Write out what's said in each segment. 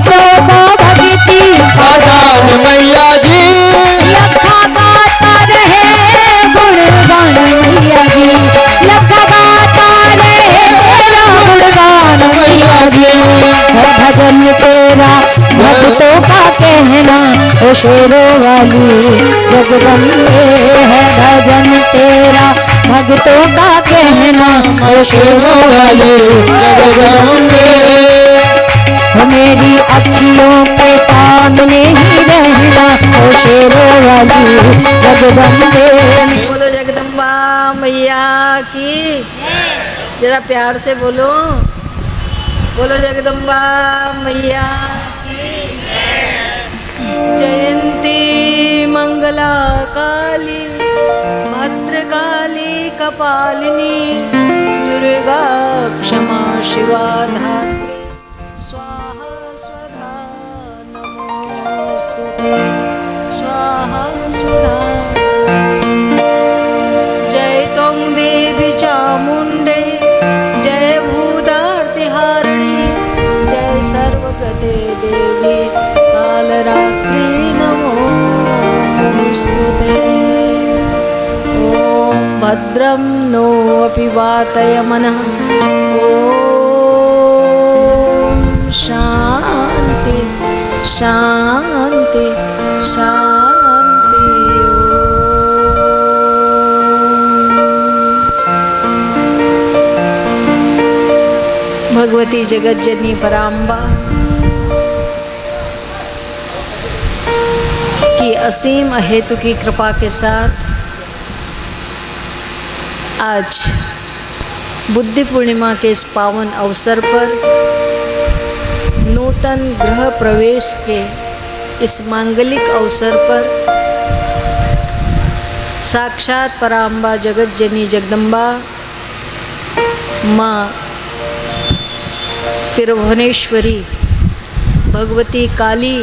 को भगती आजाद मैया जी लखा गाता रहे गुणगान मैया जी, लखा गाता रहे तेरा गुणगान मैया जी। है भजन तेरा भक्तों का कहना ओ शेरों वाली जगदम्बे, है भजन तेरा भक्तों का कहना ओ शेरों वाली जगदम्बे। मेरी अखियों के सामने ही रहना ओ शेरों वाली जगदम्बे। बोलो जगदम्बा मैया की, जरा प्यार से बोलो, बोलो जगदम्बा मैया की। जयंती मंगला काली भद्रकाली कपालिनी दुर्गा क्षमा शिवा धात्री स्वाहा स्वधा नमोस्तुते स्वाहा स्वधा। जय त्वं देवी चामुण्डे जय भूतार्तिहारिणी जय सर्वगते देवी कालरात्रि नमोस्तुते। ॐ भद्रं नो अपि वातय मनः ॐ शान्ति शान्ति शान्ति। भगवती जगत जननी पराम्बा की असीम अहेतु की कृपा के साथ आज बुद्धि पूर्णिमा के इस पावन अवसर पर नूतन गृह प्रवेश के इस मांगलिक अवसर पर साक्षात पराम्बा जगत जननी जगदम्बा माँ त्रिभुवनेश्वरी भगवती काली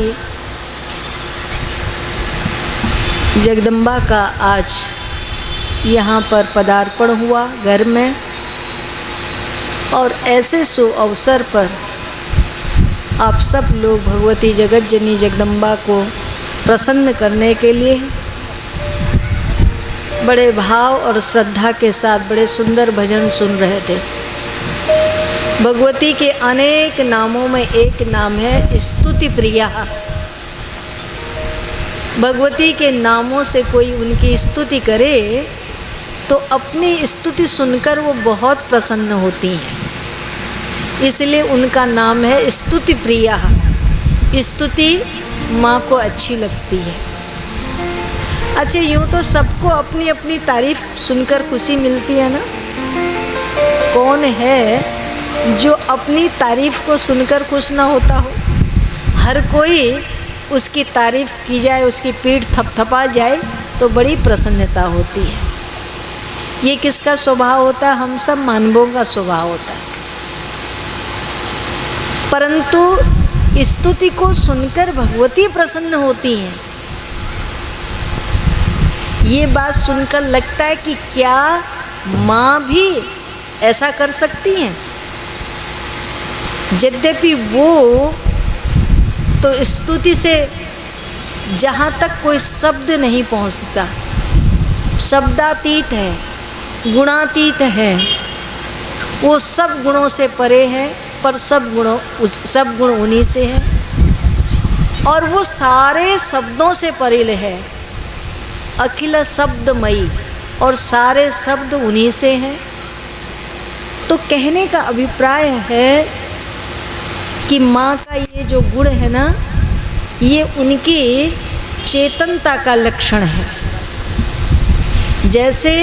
जगदम्बा का आज यहाँ पर पदार्पण हुआ घर में। और ऐसे सु अवसर पर आप सब लोग भगवती जगत जननी जगदम्बा को प्रसन्न करने के लिए बड़े भाव और श्रद्धा के साथ बड़े सुंदर भजन सुन रहे थे। भगवती के अनेक नामों में एक नाम है स्तुति प्रिया। भगवती के नामों से कोई उनकी स्तुति करे तो अपनी स्तुति सुनकर वो बहुत प्रसन्न होती हैं, इसलिए उनका नाम है स्तुति प्रिया। स्तुति माँ को अच्छी लगती है। अच्छा, यूँ तो सबको अपनी अपनी तारीफ सुनकर खुशी मिलती है ना। कौन है जो अपनी तारीफ को सुनकर खुश ना होता हो? हर कोई उसकी तारीफ की जाए, उसकी पीठ थपथपा जाए तो बड़ी प्रसन्नता होती है। ये किसका स्वभाव होता है? हम सब मानवों का स्वभाव होता है। परंतु स्तुति को सुनकर भगवती प्रसन्न होती हैं। ये बात सुनकर लगता है कि क्या माँ भी ऐसा कर सकती हैं? यद्यपि वो तो स्तुति से जहाँ तक कोई शब्द नहीं पहुँचता, शब्दातीत है, गुणातीत है, वो सब गुणों से परे है, पर सब गुण उन्हीं से हैं। और वो सारे शब्दों से परे है, अखिल शब्दमयी, और सारे शब्द उन्हीं से हैं। तो कहने का अभिप्राय है कि माँ का ये जो गुण है ना, ये उनकी चेतनता का लक्षण है। जैसे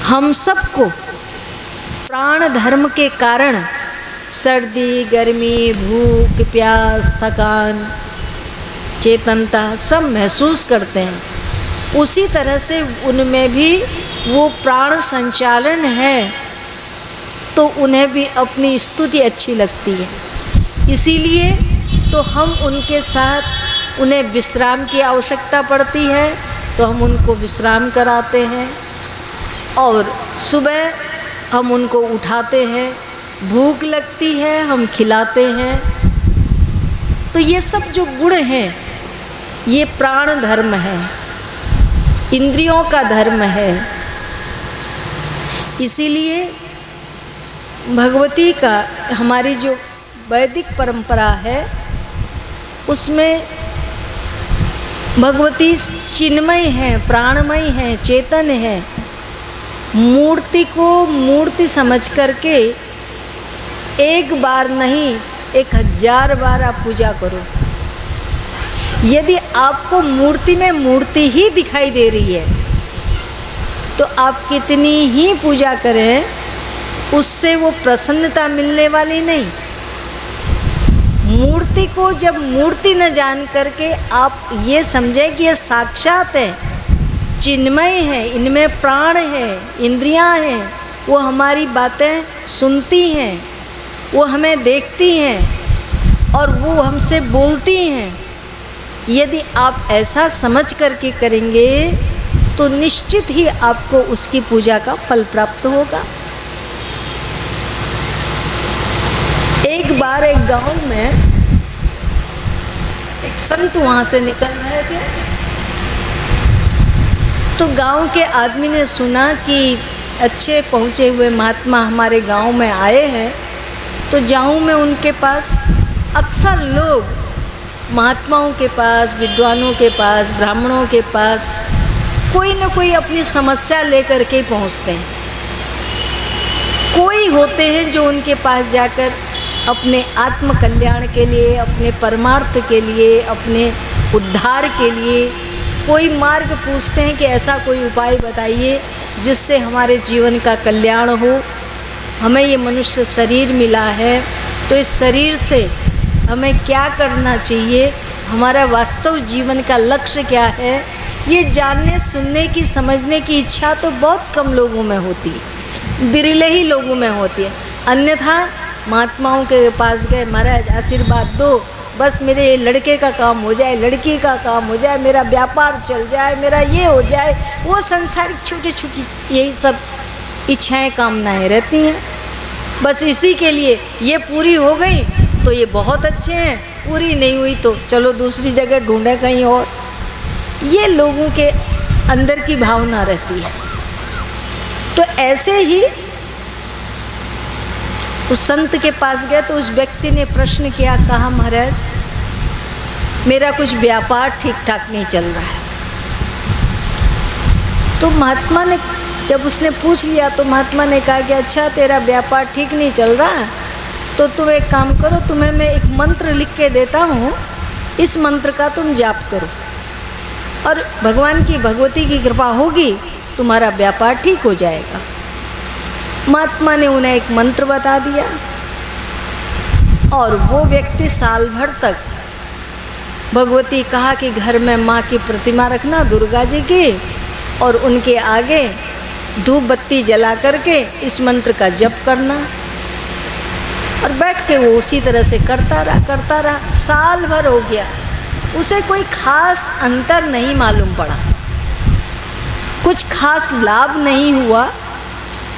हम सबको प्राण धर्म के कारण सर्दी, गर्मी, भूख, प्यास, थकान, चेतनता सब महसूस करते हैं, उसी तरह से उनमें भी वो प्राण संचालन है, तो उन्हें भी अपनी स्तुति अच्छी लगती है। इसीलिए तो हम उनके साथ, उन्हें विश्राम की आवश्यकता पड़ती है तो हम उनको विश्राम कराते हैं, और सुबह हम उनको उठाते हैं, भूख लगती है हम खिलाते हैं, तो ये सब जो गुण हैं ये प्राण धर्म है, इंद्रियों का धर्म है। इसीलिए भगवती का हमारी जो वैदिक परंपरा है उसमें भगवती चिन्मय है, प्राणमय है, चेतन है। मूर्ति को मूर्ति समझ करके एक बार नहीं 1000 बार आप पूजा करो। यदि आपको मूर्ति में मूर्ति ही दिखाई दे रही है तो आप कितनी ही पूजा करें उससे वो प्रसन्नता मिलने वाली नहीं। मूर्ति को जब मूर्ति न जान करके आप ये समझें कि ये साक्षात है, चिन्मय है, इनमें प्राण है, इंद्रियां हैं, वो हमारी बातें सुनती हैं, वो हमें देखती हैं और वो हमसे बोलती हैं। यदि आप ऐसा समझ करके करेंगे तो निश्चित ही आपको उसकी पूजा का फल प्राप्त होगा। एक बार एक गांव में एक संत वहाँ से निकल रहे थे, तो गांव के आदमी ने सुना कि अच्छे पहुँचे हुए महात्मा हमारे गांव में आए हैं, तो जाऊँ मैं उनके पास। अक्सर लोग महात्माओं के पास, विद्वानों के पास, ब्राह्मणों के पास कोई न कोई अपनी समस्या लेकर के पहुँचते हैं। कोई होते हैं जो उनके पास जाकर अपने आत्म कल्याण के लिए, अपने परमार्थ के लिए, अपने उद्धार के लिए कोई मार्ग पूछते हैं कि ऐसा कोई उपाय बताइए जिससे हमारे जीवन का कल्याण हो। हमें ये मनुष्य शरीर मिला है तो इस शरीर से हमें क्या करना चाहिए, हमारा वास्तव जीवन का लक्ष्य क्या है, ये जानने सुनने की समझने की इच्छा तो बहुत कम लोगों में होती है, बिरले ही लोगों में होती है। अन्यथा महात्माओं के पास गए, महाराज आशीर्वाद दो, बस मेरे लड़के का काम हो जाए, लड़की का काम हो जाए, मेरा व्यापार चल जाए, मेरा ये हो जाए, वो संसारिक छोटी छोटी यही सब इच्छाएं कामनाएं रहती हैं। बस इसी के लिए ये पूरी हो गई तो ये बहुत अच्छे हैं, पूरी नहीं हुई तो चलो दूसरी जगह ढूंढे कहीं और। ये लोगों के अंदर की भावना रहती है। तो ऐसे ही उस संत के पास गए तो उस व्यक्ति ने प्रश्न किया, कहा महाराज मेरा कुछ व्यापार ठीक ठाक नहीं चल रहा है। तो महात्मा ने जब उसने पूछ लिया तो महात्मा ने कहा कि अच्छा तेरा व्यापार ठीक नहीं चल रहा तो तुम एक काम करो, तुम्हें मैं एक मंत्र लिख के देता हूँ, इस मंत्र का तुम जाप करो और भगवान की भगवती की कृपा होगी, तुम्हारा व्यापार ठीक हो जाएगा। महात्मा ने उन्हें एक मंत्र बता दिया और वो व्यक्ति साल भर तक भगवती कहा कि घर में माँ की प्रतिमा रखना दुर्गा जी की और उनके आगे धूप बत्ती जला करके इस मंत्र का जप करना। और बैठ के वो उसी तरह से करता रहा। साल भर हो गया, उसे कोई खास अंतर नहीं मालूम पड़ा, कुछ खास लाभ नहीं हुआ।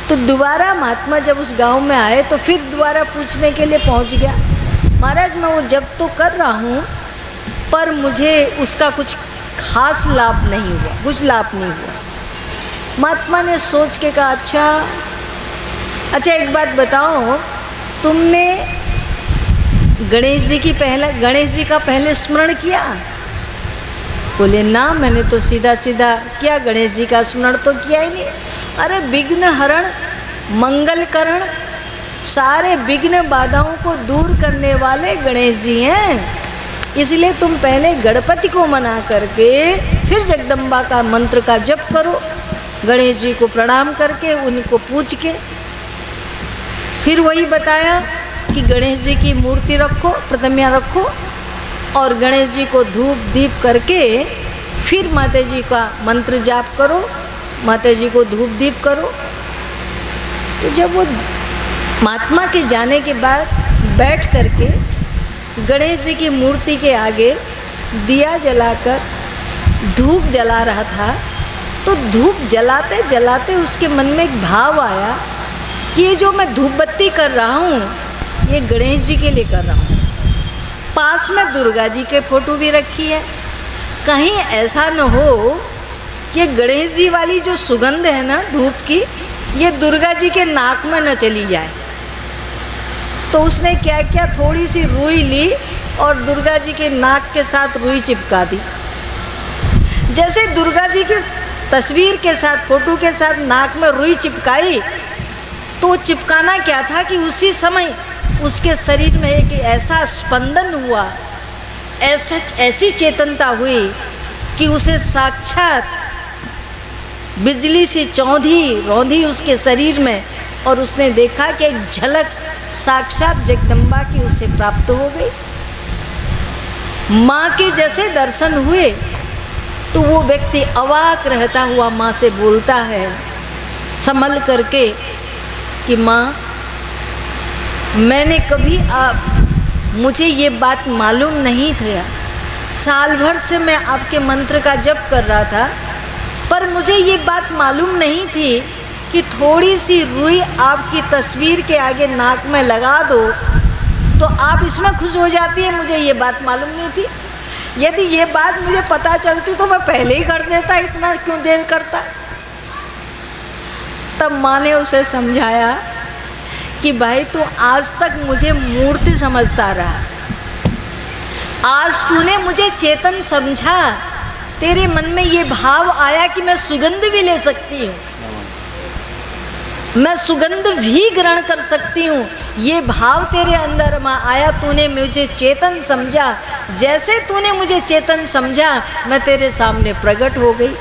तो दोबारा महात्मा जब उस गांव में आए तो फिर दोबारा पूछने के लिए पहुंच गया, महाराज मैं वो जब तो कर रहा हूँ पर मुझे उसका कुछ खास लाभ नहीं हुआ, कुछ लाभ नहीं हुआ। महात्मा ने सोच के कहा अच्छा एक बात बताओ, तुमने गणेश जी का पहले स्मरण किया? बोले ना, मैंने तो सीधा सीधा किया, गणेश जी का स्मरण तो किया ही नहीं। अरे विघ्न हरण मंगल करण, सारे विघ्न बाधाओं को दूर करने वाले गणेश जी हैं, इसलिए तुम पहले गणपति को मना करके फिर जगदम्बा का मंत्र का जप करो, गणेश जी को प्रणाम करके उनको पूछ के। फिर वही बताया कि गणेश जी की मूर्ति रखो, प्रतिमा रखो और गणेश जी को धूप दीप करके फिर माता जी का मंत्र जाप करो, माता जी को धूप दीप करो। तो जब वो महात्मा के जाने के बाद बैठ करके गणेश जी की मूर्ति के आगे दिया जलाकर धूप जला रहा था, तो धूप जलाते जलाते उसके मन में एक भाव आया कि ये जो मैं धूप बत्ती कर रहा हूँ ये गणेश जी के लिए कर रहा हूँ। पास में दुर्गा जी के फोटो भी रखी है। कहीं ऐसा न हो कि गणेश जी वाली जो सुगंध है ना धूप की, ये दुर्गा जी के नाक में न चली जाए। तो उसने क्या किया, थोड़ी सी रुई ली और दुर्गा जी के नाक के साथ रुई चिपका दी। जैसे दुर्गा जी की तस्वीर के साथ, फोटो के साथ नाक में रुई चिपकाई, तो चिपकाना क्या था कि उसी समय उसके शरीर में एक ऐसा स्पंदन हुआ, ऐसी चेतनता हुई कि उसे साक्षात बिजली सी रौंधी उसके शरीर में, और उसने देखा कि एक झलक साक्षात जगदम्बा की उसे प्राप्त हो गई। माँ के जैसे दर्शन हुए तो वो व्यक्ति अवाक रहता हुआ माँ से बोलता है संभल करके कि माँ, मैंने कभी मुझे ये बात मालूम नहीं था, साल भर से मैं आपके मंत्र का जप कर रहा था, पर मुझे ये बात मालूम नहीं थी कि थोड़ी सी रुई आपकी तस्वीर के आगे नाक में लगा दो तो आप इसमें खुश हो जाती है। मुझे ये बात मालूम नहीं थी। यदि ये बात मुझे पता चलती तो मैं पहले ही कर देता, इतना क्यों देर करता। तब माँ ने उसे समझाया कि भाई तू आज तक मुझे मूर्ति समझता रहा, आज तूने मुझे चेतन समझा, तेरे मन में ये भाव आया कि मैं सुगंध भी ले सकती हूँ, मैं सुगंध भी ग्रहण कर सकती हूँ, ये भाव तेरे अंदर में आया, तूने मुझे चेतन समझा। जैसे तूने मुझे चेतन समझा मैं तेरे सामने प्रकट हो गई।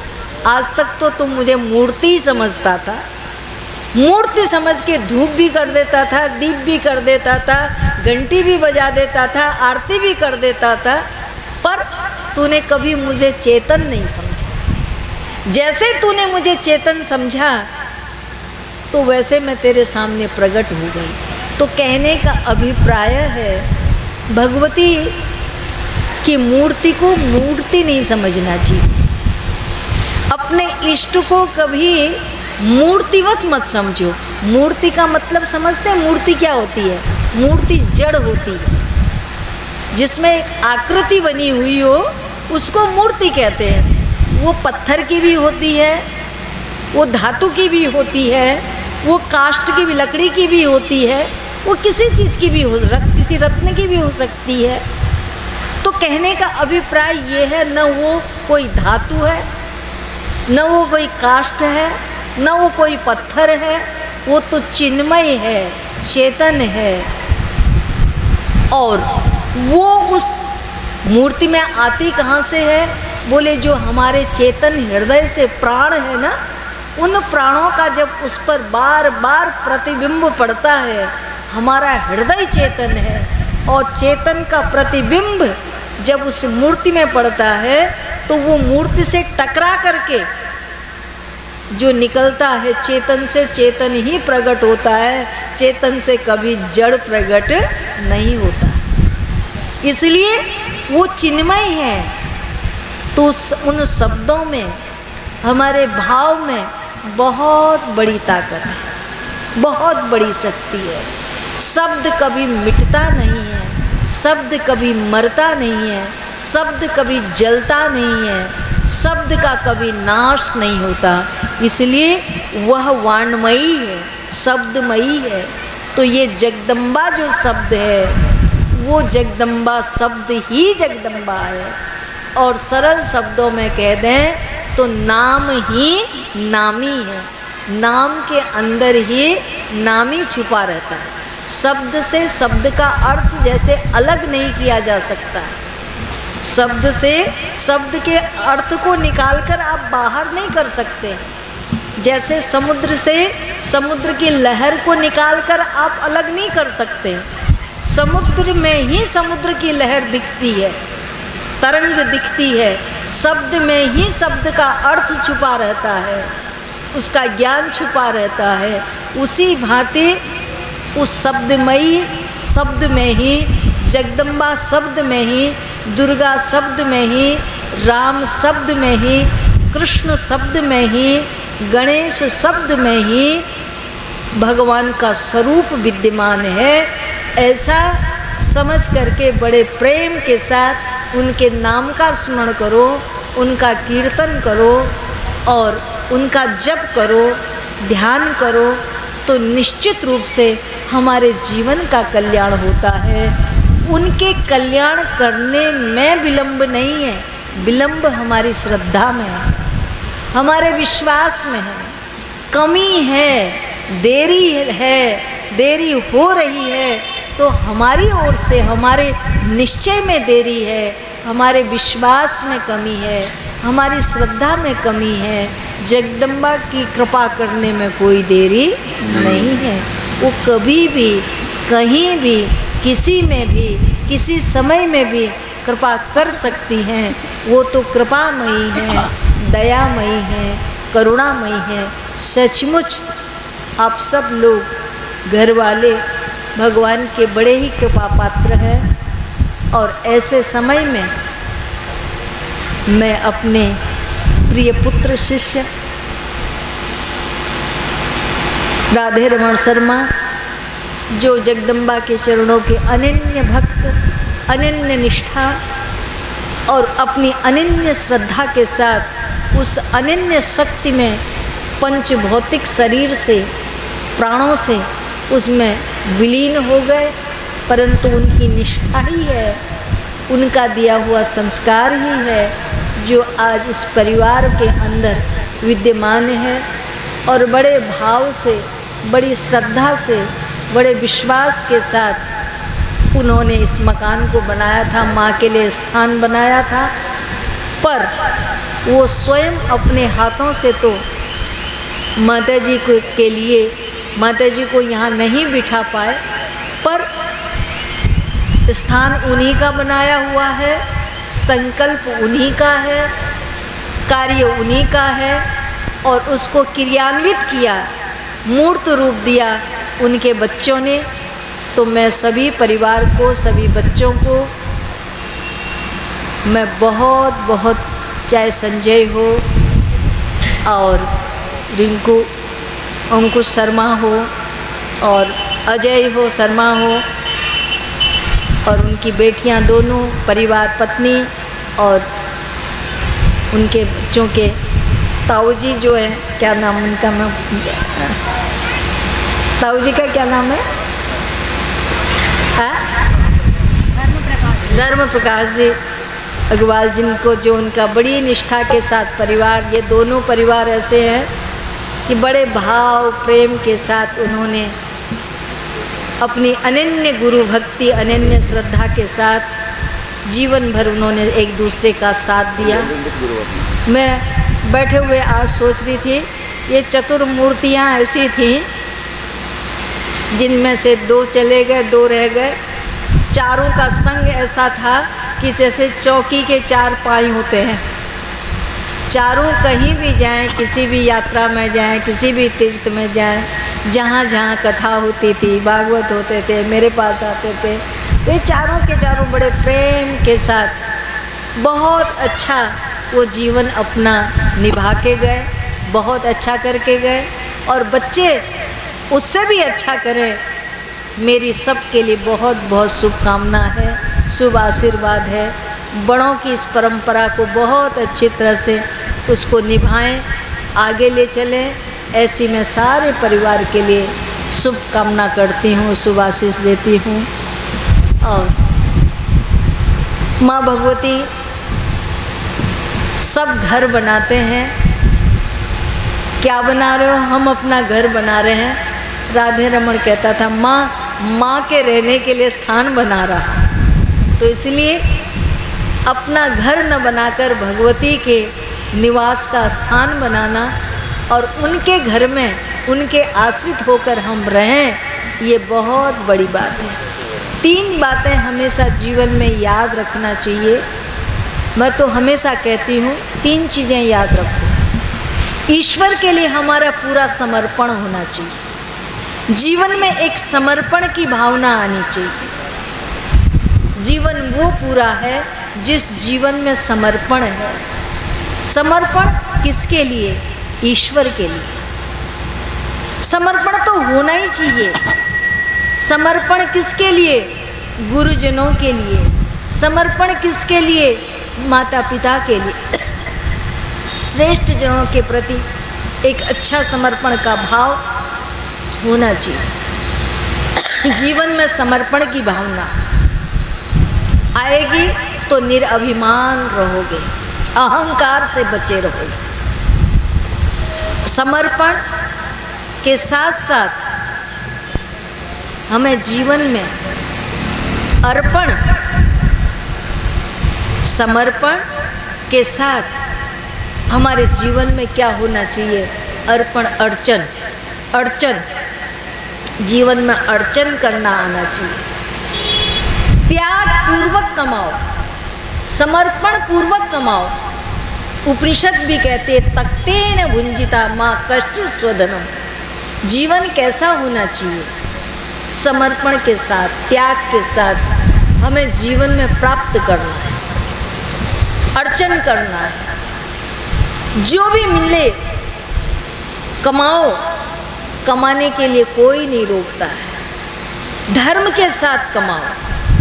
आज तक तो तुम मुझे मूर्ति ही समझता था, मूर्ति समझ के धूप भी कर देता था, दीप भी कर देता था, घंटी भी बजा देता था, आरती भी कर देता था, पर तूने कभी मुझे चेतन नहीं समझा। जैसे तूने मुझे चेतन समझा तो वैसे मैं तेरे सामने प्रकट हो गई। तो कहने का अभिप्राय है भगवती की मूर्ति को मूर्ति नहीं समझना चाहिए। अपने इष्ट को कभी मूर्तिवत मत समझो। मूर्ति का मतलब समझते हैं मूर्ति क्या होती है? मूर्ति जड़ होती है, जिसमें एक आकृति बनी हुई हो उसको मूर्ति कहते हैं। वो पत्थर की भी होती है, वो धातु की भी होती है, वो काष्ठ की भी, लकड़ी की भी होती है, वो किसी चीज़ की भी किसी रत्न की भी हो सकती है। तो कहने का अभिप्राय ये है, न वो कोई धातु है, न वो कोई काष्ठ है, न वो कोई पत्थर है, वो तो चिन्मय है, चेतन है। और वो उस मूर्ति में आती कहाँ से है? बोले जो हमारे चेतन हृदय से प्राण है ना, उन प्राणों का जब उस पर बार बार प्रतिबिंब पड़ता है, हमारा हृदय चेतन है, और चेतन का प्रतिबिंब जब उस मूर्ति में पड़ता है तो वो मूर्ति से टकरा करके जो निकलता है चेतन से, चेतन ही प्रकट होता है, चेतन से कभी जड़ प्रकट नहीं होता। इसलिए वो चिन्मय है। तो उन शब्दों में, हमारे भाव में बहुत बड़ी ताकत है, बहुत बड़ी शक्ति है। शब्द कभी मिटता नहीं है, शब्द कभी मरता नहीं है, शब्द कभी जलता नहीं है, शब्द का कभी नाश नहीं होता। इसलिए वह वाणमयी है, शब्दमयी है। तो ये जगदम्बा जो शब्द है वो जगदम्बा शब्द ही जगदम्बा है। और सरल शब्दों में कह दें तो नाम ही नामी है, नाम के अंदर ही नामी छुपा रहता है। शब्द से शब्द का अर्थ जैसे अलग नहीं किया जा सकता, शब्द से शब्द के अर्थ को निकालकर आप बाहर नहीं कर सकते। जैसे समुद्र से समुद्र की लहर को निकालकर आप अलग नहीं कर सकते। समुद्र में ही समुद्र की लहर दिखती है, तरंग दिखती है। शब्द में ही शब्द का अर्थ छुपा रहता है, उसका ज्ञान छुपा रहता है। उसी भांति उस शब्दमयी शब्द में ही, जगदम्बा शब्द में ही, दुर्गा शब्द में ही, राम शब्द में ही, कृष्ण शब्द में ही, गणेश शब्द में ही भगवान का स्वरूप विद्यमान है। ऐसा समझ करके बड़े प्रेम के साथ उनके नाम का स्मरण करो, उनका कीर्तन करो और उनका जप करो, ध्यान करो, तो निश्चित रूप से हमारे जीवन का कल्याण होता है। उनके कल्याण करने में विलंब नहीं है, विलंब हमारी श्रद्धा में है, हमारे विश्वास में है, कमी है, देरी हो रही है, तो हमारी ओर से हमारे निश्चय में देरी है, हमारे विश्वास में कमी है, हमारी श्रद्धा में कमी है। जगदम्बा की कृपा करने में कोई देरी नहीं है। वो कभी भी, कहीं भी, किसी में भी, किसी समय में भी कृपा कर सकती हैं। वो तो कृपामयी है, दयामयी है, करुणामयी है। सचमुच आप सब लोग घर वाले भगवान के बड़े ही कृपा पात्र हैं। और ऐसे समय में मैं अपने प्रिय पुत्र शिष्य राधे रमण शर्मा, जो जगदम्बा के चरणों के अनन्य भक्त, अनन्य निष्ठा और अपनी अनन्य श्रद्धा के साथ उस अनन्य शक्ति में पंच भौतिक शरीर से, प्राणों से उसमें विलीन हो गए, परंतु उनकी निष्ठा ही है, उनका दिया हुआ संस्कार ही है जो आज इस परिवार के अंदर विद्यमान है। और बड़े भाव से, बड़ी श्रद्धा से, बड़े विश्वास के साथ उन्होंने इस मकान को बनाया था, माँ के लिए स्थान बनाया था। पर वो स्वयं अपने हाथों से तो माता जी के लिए, माता जी को यहाँ नहीं बिठा पाए, पर स्थान उन्हीं का बनाया हुआ है, संकल्प उन्हीं का है, कार्य उन्हीं का है और उसको क्रियान्वित किया, मूर्त रूप दिया उनके बच्चों ने। तो मैं सभी परिवार को, सभी बच्चों को मैं बहुत बहुत, चाहे संजय हो और रिंकू अंकुश शर्मा हो और अजय हो शर्मा हो और उनकी बेटियां दोनों, परिवार पत्नी और उनके बच्चों के ताऊ जी जो है, क्या नाम उनका, मैं ताऊ जी का क्या नाम है? धर्म प्रकाश जी अग्रवाल, जिनको जो उनका बड़ी निष्ठा के साथ परिवार, ये दोनों परिवार ऐसे हैं कि बड़े भाव प्रेम के साथ उन्होंने अपनी अनन्य गुरु भक्ति, अनन्य श्रद्धा के साथ जीवन भर उन्होंने एक दूसरे का साथ दिया। मैं बैठे हुए आज सोच रही थी, ये चतुर्मूर्तियाँ ऐसी थीं जिनमें से दो चले गए, दो रह गए। चारों का संग ऐसा था कि जैसे चौकी के चार पाँव होते हैं, चारों कहीं भी जाएं, किसी भी यात्रा में जाएं, किसी भी तीर्थ में जाएं, जहाँ जहाँ कथा होती थी, भागवत होते थे, मेरे पास आते थे, तो ये चारों के चारों बड़े प्रेम के साथ बहुत अच्छा वो जीवन अपना निभा के गए, बहुत अच्छा करके गए। और बच्चे उससे भी अच्छा करें, मेरी सब के लिए बहुत बहुत शुभकामना है, शुभ आशीर्वाद है। बड़ों की इस परंपरा को बहुत अच्छी तरह से उसको निभाएं, आगे ले चलें, ऐसी मैं सारे परिवार के लिए शुभकामना करती हूँ, शुभ आशीष देती हूँ। और माँ भगवती सब घर बनाते हैं, क्या बना रहे हो? हम अपना घर बना रहे हैं। राधे रमण कहता था, माँ के रहने के लिए स्थान बना रहा। तो इसलिए अपना घर न बनाकर भगवती के निवास का स्थान बनाना और उनके घर में उनके आश्रित होकर हम रहें, ये बहुत बड़ी बात है। 3 बातें हमेशा जीवन में याद रखना चाहिए। मैं तो हमेशा कहती हूँ 3 चीज़ें याद रखो। ईश्वर के लिए हमारा पूरा समर्पण होना चाहिए, जीवन में एक समर्पण की भावना आनी चाहिए। जीवन वो पूरा है जिस जीवन में समर्पण है। समर्पण किसके लिए? ईश्वर के लिए। समर्पण तो होना ही चाहिए। समर्पण किसके लिए? गुरुजनों के लिए, समर्पण किसके लिए? माता पिता के लिए, श्रेष्ठ जनों के प्रति एक अच्छा समर्पण का भाव होना चाहिए। जीवन में समर्पण की भावना आएगी तो निरअभिमान रहोगे, अहंकार से बचे रहोगे। समर्पण के साथ साथ हमें जीवन में अर्पण, समर्पण के साथ हमारे जीवन में क्या होना चाहिए? अर्पण, अर्चन। अर्चन, जीवन में अर्चन करना आना चाहिए। त्याग पूर्वक कमाओ, समर्पण पूर्वक कमाओ। उपनिषद भी कहते हैं तक्तेन भुंजिता माँ कष्ट स्वधनम। जीवन कैसा होना चाहिए? समर्पण के साथ, त्याग के साथ हमें जीवन में प्राप्त करना है, अर्चन करना है। जो भी मिले कमाओ, कमाने के लिए कोई नहीं रोकता है। धर्म के साथ कमाओ,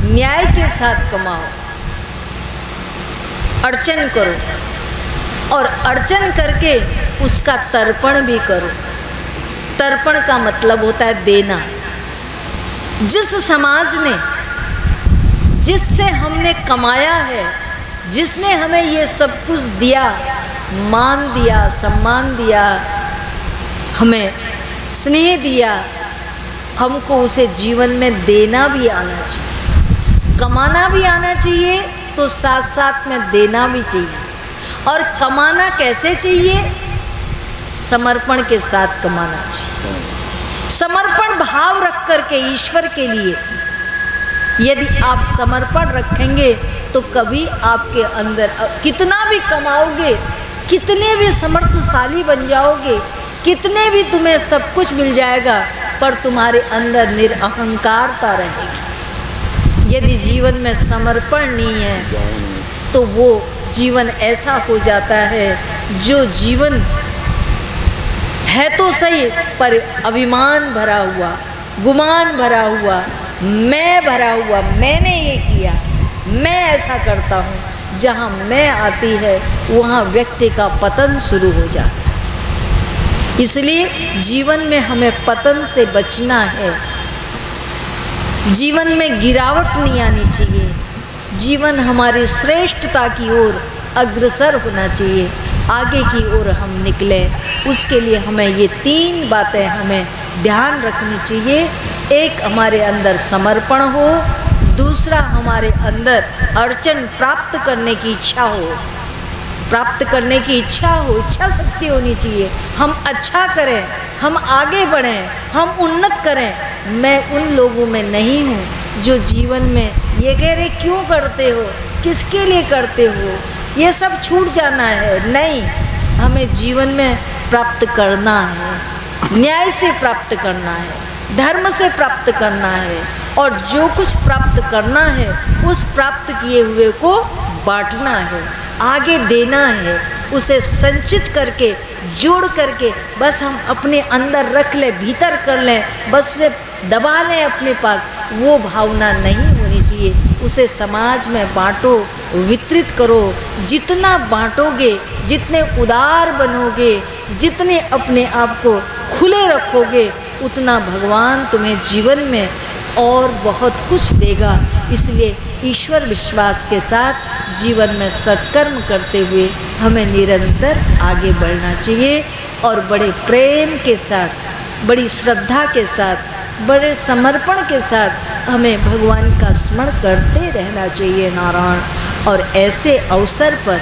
न्याय के साथ कमाओ, अर्चन करो और अर्चन करके उसका तर्पण भी करो। तर्पण का मतलब होता है देना। जिस समाज ने, जिससे हमने कमाया है, जिसने हमें ये सब कुछ दिया, मान दिया, सम्मान दिया, हमें स्नेह दिया, हमको उसे जीवन में देना भी आना चाहिए। कमाना भी आना चाहिए तो साथ साथ में देना भी चाहिए। और कमाना कैसे चाहिए? समर्पण के साथ कमाना चाहिए। समर्पण भाव रख करके ईश्वर के लिए यदि आप समर्पण रखेंगे तो कभी आपके अंदर कितना भी कमाओगे, कितने भी समर्थशाली बन जाओगे, कितने भी तुम्हें सब कुछ मिल जाएगा, पर तुम्हारे अंदर निरअहंकारता रहेगी। यदि जीवन में समर्पण नहीं है तो वो जीवन ऐसा हो जाता है जो जीवन है तो सही पर अभिमान भरा हुआ, गुमान भरा हुआ, मैं भरा हुआ, मैंने ये किया, मैं ऐसा करता हूँ। जहाँ मैं आती है वहाँ व्यक्ति का पतन शुरू हो जाता है। इसलिए जीवन में हमें पतन से बचना है। जीवन में गिरावट नहीं आनी चाहिए। जीवन हमारी श्रेष्ठता की ओर अग्रसर होना चाहिए, आगे की ओर हम निकलें। उसके लिए हमें ये 3 बातें हमें ध्यान रखनी चाहिए। एक, हमारे अंदर समर्पण हो। दूसरा, हमारे अंदर अर्चन प्राप्त करने की इच्छा हो, प्राप्त करने की इच्छा हो, इच्छा शक्ति होनी चाहिए। हम अच्छा करें, हम आगे बढ़ें, हम उन्नत करें। मैं उन लोगों में नहीं हूँ जो जीवन में ये कह रहे क्यों करते हो, किसके लिए करते हो, ये सब छूट जाना है। नहीं, हमें जीवन में प्राप्त करना है, न्याय से प्राप्त करना है, धर्म से प्राप्त करना है। और जो कुछ प्राप्त करना है उस प्राप्त किए हुए को बांटना है, आगे देना है। उसे संचित करके, जोड़ करके बस हम अपने अंदर रख लें, भीतर कर लें, बस उसे दबा लें अपने पास, वो भावना नहीं होनी चाहिए। उसे समाज में बांटो, वितरित करो। जितना बांटोगे, जितने उदार बनोगे, जितने अपने आप को खुले रखोगे, उतना भगवान तुम्हें जीवन में और बहुत कुछ देगा। इसलिए ईश्वर विश्वास के साथ जीवन में सत्कर्म करते हुए हमें निरंतर आगे बढ़ना चाहिए और बड़े प्रेम के साथ, बड़ी श्रद्धा के साथ, बड़े समर्पण के साथ हमें भगवान का स्मरण करते रहना चाहिए। नारायण। और ऐसे अवसर पर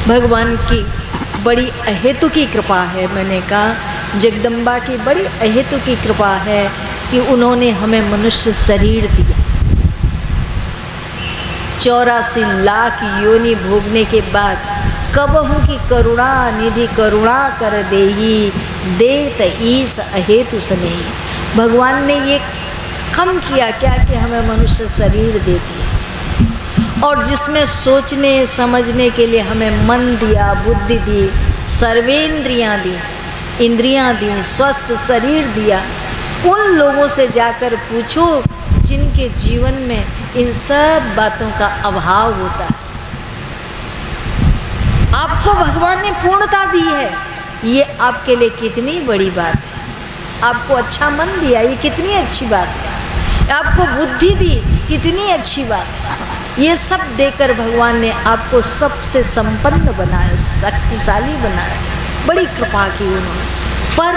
भगवान की बड़ी अहेतुकी कृपा है। मैंने कहा जगदम्बा की बड़ी अहेतुकी कृपा है कि उन्होंने हमें मनुष्य शरीर दिया। 84 लाख योनि भोगने के बाद कबहू की करुणा निधि करुणा कर देही, देत ईस अहेतु स्नेही। भगवान ने ये कम किया क्या कि हमें मनुष्य शरीर दे दिया और जिसमें सोचने समझने के लिए हमें मन दिया, बुद्धि दी, सर्वेंद्रियां दी, इंद्रियां दी, स्वस्थ शरीर दिया। उन लोगों से जाकर पूछो जिनके जीवन में इन सब बातों का अभाव होता है। आपको भगवान ने पूर्णता दी है, ये आपके लिए कितनी बड़ी बात है। आपको अच्छा मन दिया, ये कितनी अच्छी बात है। आपको बुद्धि दी, कितनी अच्छी बात है। ये सब देकर भगवान ने आपको सबसे संपन्न बनाया, शक्तिशाली बनाया, बड़ी कृपा की उन्होंने। पर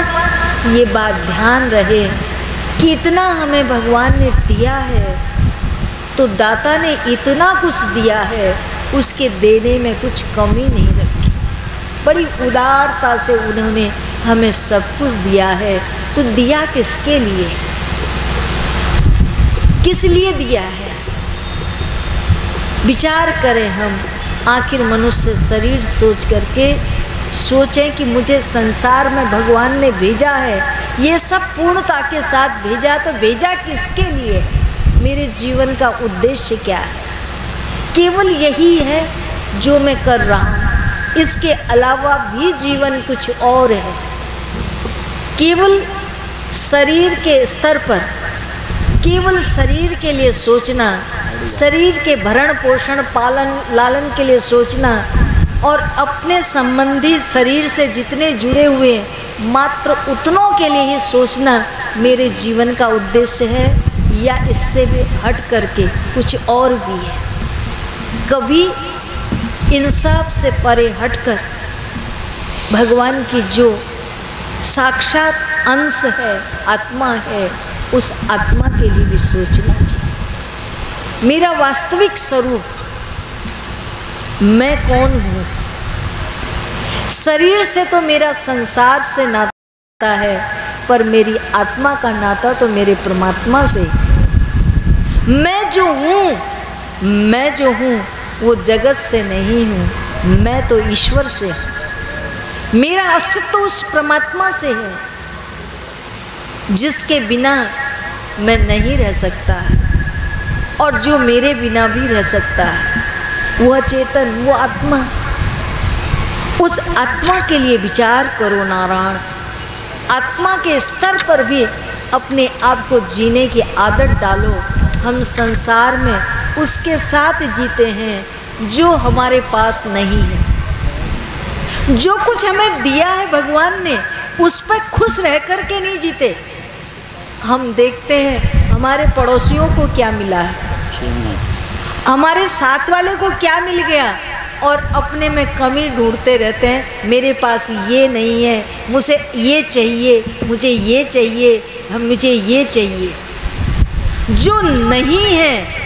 ये बात ध्यान रहे कि इतना हमें भगवान ने दिया है, तो दाता ने इतना कुछ दिया है, उसके देने में कुछ कमी नहीं रखी। बड़ी उदारता से उन्होंने हमें सब कुछ दिया है। तो दिया किसके लिए, किस लिए दिया है? विचार करें हम। आखिर मनुष्य शरीर सोच करके सोचें कि मुझे संसार में भगवान ने भेजा है, ये सब पूर्णता के साथ भेजा, तो भेजा किसके लिए? मेरे जीवन का उद्देश्य क्या है? केवल यही है जो मैं कर रहा हूँ, इसके अलावा भी जीवन कुछ और है। केवल शरीर के स्तर पर, केवल शरीर के लिए सोचना, शरीर के भरण पोषण पालन लालन के लिए सोचना, और अपने संबंधी शरीर से जितने जुड़े हुए मात्र उतनों के लिए ही सोचना मेरे जीवन का उद्देश्य है, या इससे भी हट करके कुछ और भी है? कभी इन सब से परे हटकर भगवान की जो साक्षात अंश है, आत्मा है, उस आत्मा के लिए भी सोचना चाहिए। मेरा वास्तविक स्वरूप मैं कौन हूँ? शरीर से तो मेरा संसार से नाता है, पर मेरी आत्मा का नाता तो मेरे परमात्मा से। मैं जो हूँ वो जगत से नहीं हूँ, मैं तो ईश्वर से हूँ। मेरा अस्तित्व उस परमात्मा से है, जिसके बिना मैं नहीं रह सकता, और जो मेरे बिना भी रह सकता है, वह चेतन, वो आत्मा। उस आत्मा के लिए विचार करो नारायण। आत्मा के स्तर पर भी अपने आप को जीने की आदत डालो। हम संसार में उसके साथ जीते हैं जो हमारे पास नहीं है। जो कुछ हमें दिया है भगवान ने, उस पर खुश रह कर के नहीं जीते। हम देखते हैं हमारे पड़ोसियों को क्या मिला है, हमारे साथ वाले को क्या मिल गया, और अपने में कमी ढूंढते रहते हैं। मेरे पास ये नहीं है, मुझे ये चाहिए, मुझे ये चाहिए, मुझे ये चाहिए। जो नहीं है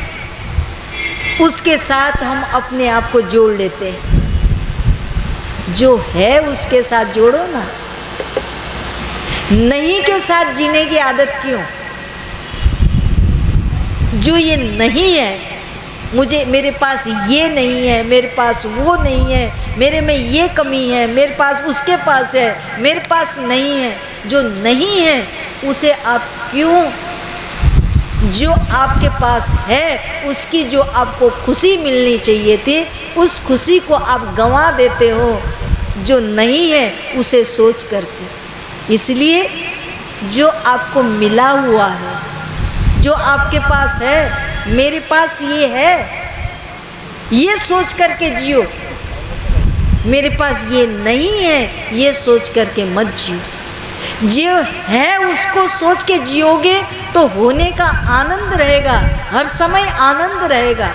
उसके साथ हम अपने आप को जोड़ लेते हैं। जो है उसके साथ जोड़ो ना। नहीं के साथ जीने की आदत क्यों? जो ये नहीं है, मेरे पास ये नहीं है, मेरे पास वो नहीं है, मेरे में ये कमी है, मेरे पास उसके पास है, मेरे पास नहीं है। जो नहीं है उसे आप क्यों, जो आपके पास है उसकी जो आपको खुशी मिलनी चाहिए थी, उस खुशी को आप गंवा देते हो जो नहीं है उसे सोच करके। इसलिए जो आपको मिला हुआ है, जो आपके पास है, मेरे पास ये है, ये सोच करके जियो। मेरे पास ये नहीं है, ये सोच करके मत जियो। जो है उसको सोच के जियोगे तो होने का आनंद रहेगा, हर समय आनंद रहेगा।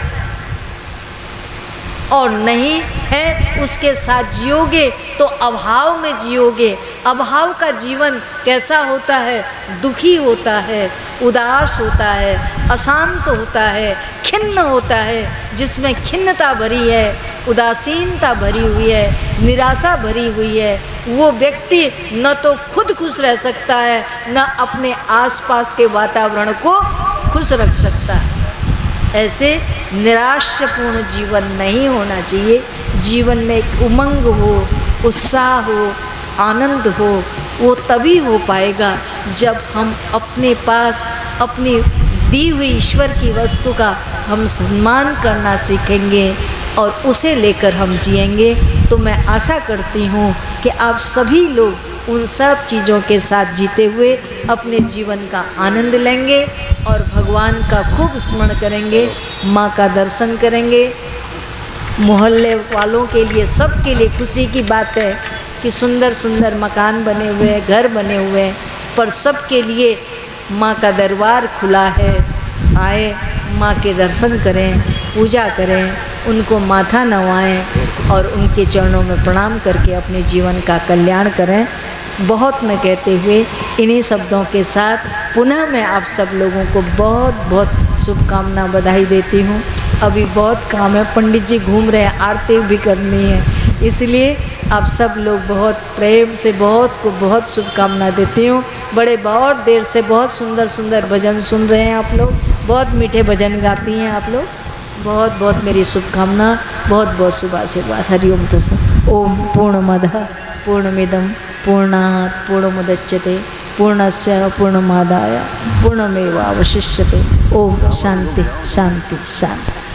और नहीं है उसके साथ जियोगे तो अभाव में जियोगे। अभाव का जीवन कैसा होता है? दुखी होता है, उदास होता है, अशांत होता है, खिन्न होता है। जिसमें खिन्नता भरी है, उदासीनता भरी हुई है, निराशा भरी हुई है, वो व्यक्ति न तो खुद खुश रह सकता है, न अपने आसपास के वातावरण को खुश रख सकता है। ऐसे निराशापूर्ण जीवन नहीं होना चाहिए। जीवन में एक उमंग हो, उत्साह हो, आनंद हो, वो तभी हो पाएगा जब हम अपने पास अपनी दी हुई ईश्वर की वस्तु का हम सम्मान करना सीखेंगे और उसे लेकर हम जिएंगे। तो मैं आशा करती हूँ कि आप सभी लोग उन सब चीज़ों के साथ जीते हुए अपने जीवन का आनंद लेंगे और भगवान का खूब स्मरण करेंगे, माँ का दर्शन करेंगे। मोहल्ले वालों के लिए, सबके लिए खुशी की बात है कि सुंदर सुंदर मकान बने हुए हैं, घर बने हुए हैं, पर सबके लिए माँ का दरबार खुला है। आए, माँ के दर्शन करें, पूजा करें, उनको माथा नवाएं और उनके चरणों में प्रणाम करके अपने जीवन का कल्याण करें। बहुत मैं कहते हुए इन्हीं शब्दों के साथ पुनः मैं आप सब लोगों को बहुत बहुत शुभकामना बधाई देती हूँ। अभी बहुत काम है, पंडित जी घूम रहे हैं, आरती भी करनी है, इसलिए आप सब लोग बहुत प्रेम से बहुत शुभकामना देती हूँ। बड़े बहुत देर से बहुत सुंदर सुंदर भजन सुन रहे हैं आप लोग, बहुत मीठे भजन गाती हैं आप लोग। बहुत बहुत मेरी शुभकामना, बहुत बहुत शुभ आशीर्वाद। हरिओम तत्सत्। ओम पूर्णमदः पूर्णमिदं पूर्णात् पूर्णमुदच्यते पूर्णस्य पूर्णमादाय पूर्णमेवावशिष्यते। ओम शांति शांति शांति।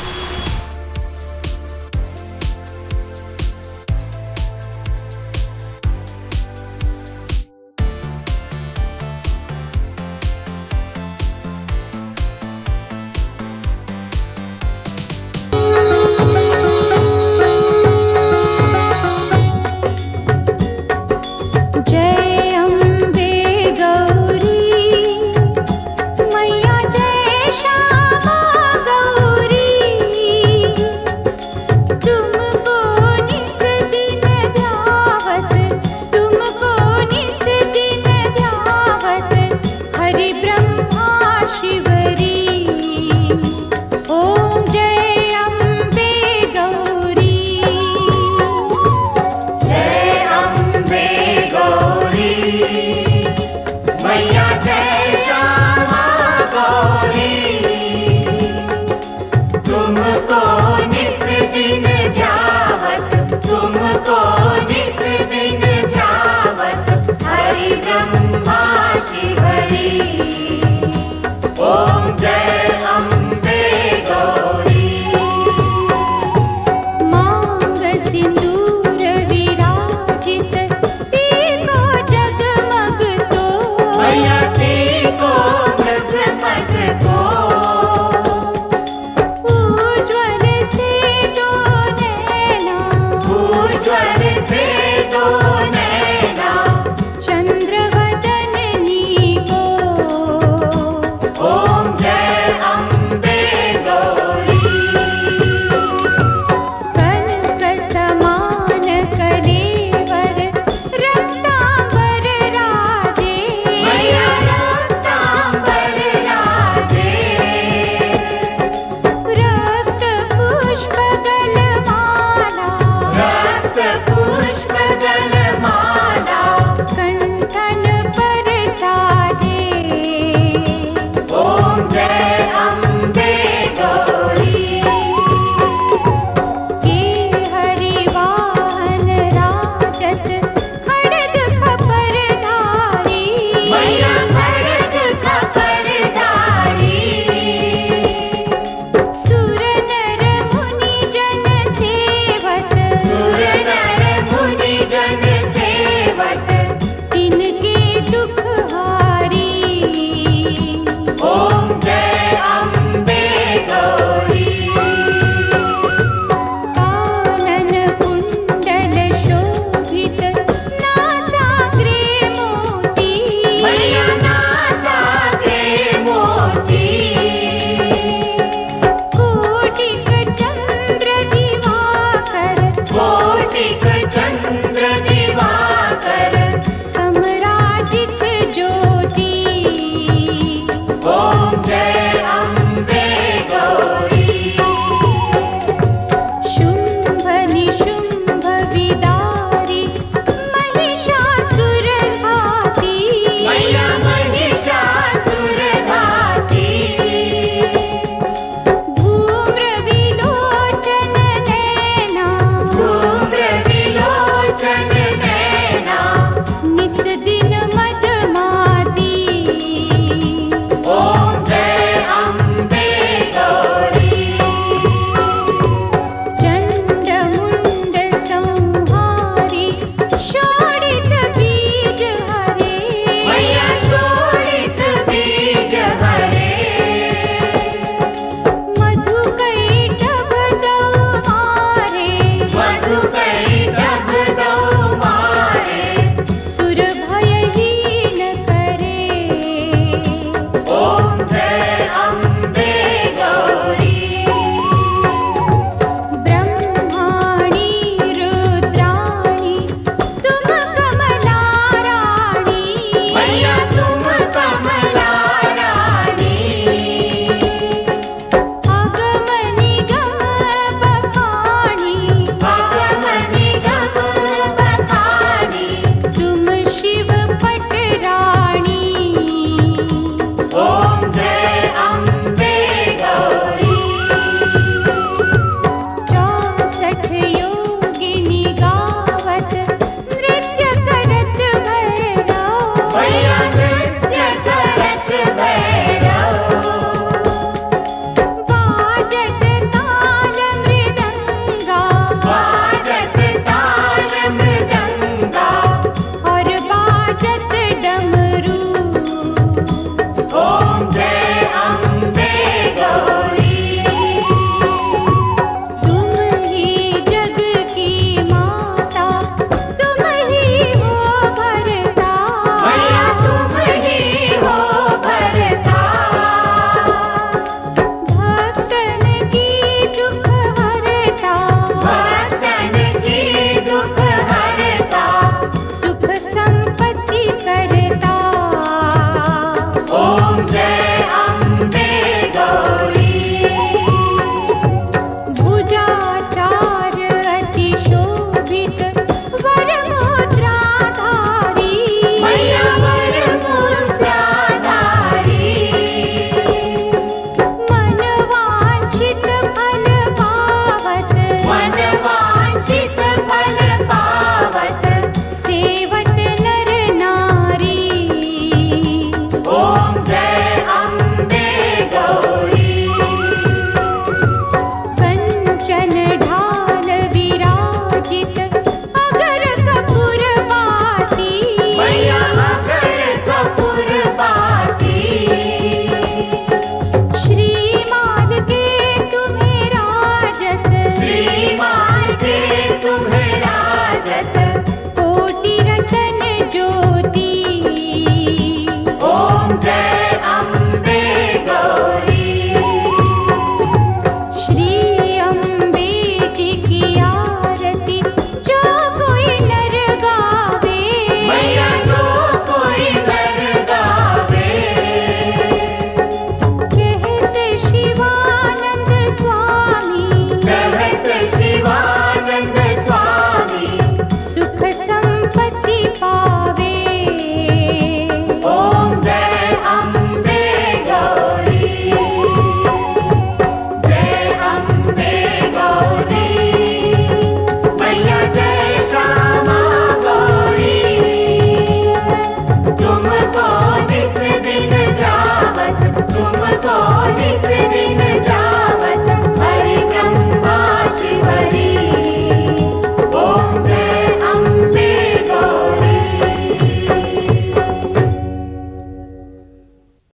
दुख हरता, सुख संपत्ति करता। ओम जय अम्बे गौरी। भुजाचार अति शोभित वरमुद्राधारी, मैया वरमुद्राधारी। मनवांछित फल पावत, मनवांछित फल पावत, सेवत नर नारी। ओम जय अम्बे गौरी। कंचन ढाल विराजित अगर कपूर बाती, मैया अगर कपूर बाती। श्रीमान के तुम्हें राजत, श्रीमान के तुम्हें राजत,